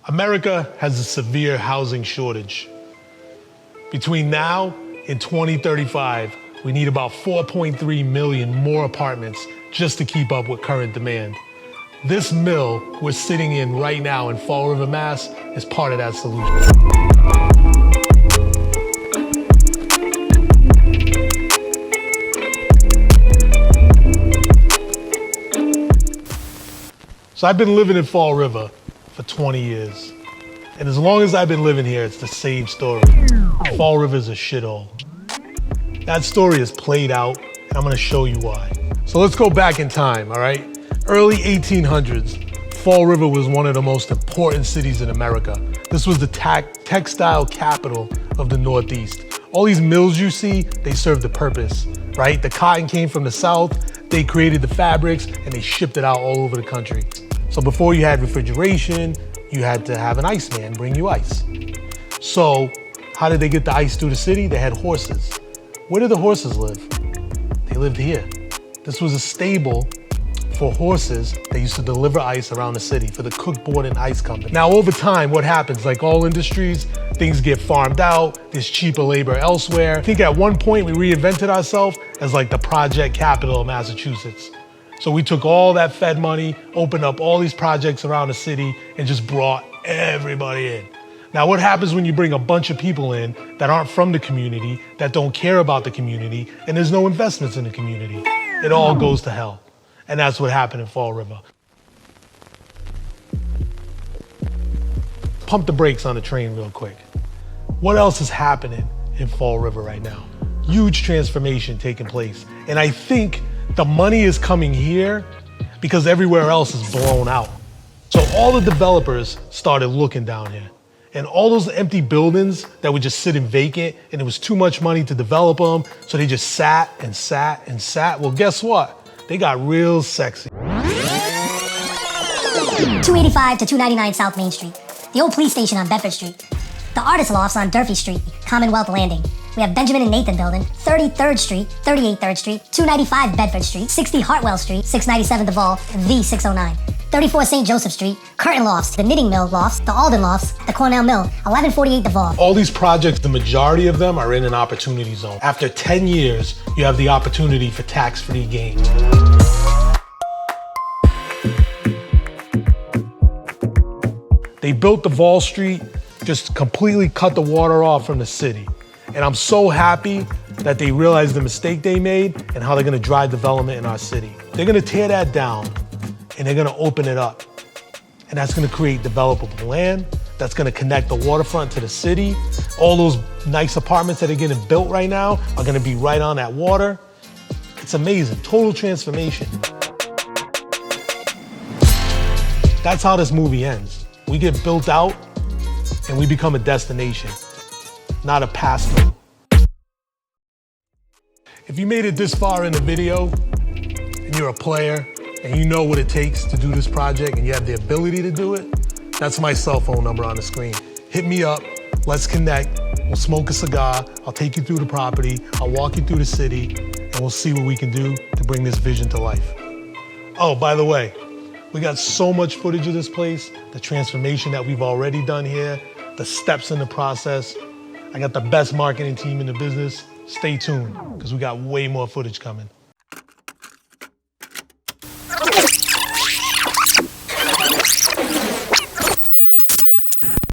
America has a severe housing shortage. Between now and 2035, we need about 4.3 million more apartments just to keep up with current demand. This mill we're sitting in right now in Fall River, Mass. is part of that solution. So I've been living in Fall River for 20 years. And as long as I've been living here, it's the same story. Fall River is a shithole. That story is played out, and I'm gonna show you why. So let's go back in time, all right? Early 1800s, Fall River was one of the most important cities in America. This was the textile capital of the Northeast. All these mills you see, they served a purpose, right? The cotton came from the South, they created the fabrics, and they shipped it out all over the country. So before you had refrigeration, you had to have an iceman bring you ice. So how did they get the ice through the city? They had horses. Where did the horses live? They lived here. This was a stable for horses that used to deliver ice around the city for the Cook Board and Ice Company. Now over time, what happens? Like all industries, things get farmed out, there's cheaper labor elsewhere. I think at one point we reinvented ourselves as like the project capital of Massachusetts. So we took all that Fed money, opened up all these projects around the city, and just brought everybody in. Now what happens when you bring a bunch of people in that aren't from the community, that don't care about the community, and there's no investments in the community? It all goes to hell. And that's what happened in Fall River. Pump the brakes on the train real quick. What else is happening in Fall River right now? Huge transformation taking place. And I think the money is coming here because everywhere else is blown out. So all the developers started looking down here. And all those empty buildings that were just sitting vacant and it was too much money to develop them, so they just sat and sat and sat. Well, guess what? They got real sexy. 285 to 299 South Main Street. The old police station on Bedford Street. The artist lofts on Durfee Street, Commonwealth Landing. We have Benjamin and Nathan Building, 33rd Street, 38th 3rd Street, 295 Bedford Street, 60 Hartwell Street, 697 Duval, V609. 34 St. Joseph Street, Curtain Lofts, the Knitting Mill Lofts, the Alden Lofts, the Cornell Mill, 1148 Duval. All these projects, the majority of them are in an opportunity zone. After 10 years, you have the opportunity for tax-free gains. They built the Duval Street, just completely cut the water off from the city. And I'm so happy that they realized the mistake they made and how they're gonna drive development in our city. They're gonna tear that down and they're gonna open it up. And that's gonna create developable land. That's gonna connect the waterfront to the city. All those nice apartments that are getting built right now are gonna be right on that water. It's amazing, total transformation. That's how this movie ends. We get built out and we become a destination, not a pass-through. If you made it this far in the video and you're a player and you know what it takes to do this project and you have the ability to do it, that's my cell phone number on the screen. Hit me up, let's connect, we'll smoke a cigar, I'll take you through the property, I'll walk you through the city, and we'll see what we can do to bring this vision to life. Oh, by the way, we got so much footage of this place, the transformation that we've already done here, the steps in the process. I got the best marketing team in the business. Stay tuned, because we got way more footage coming.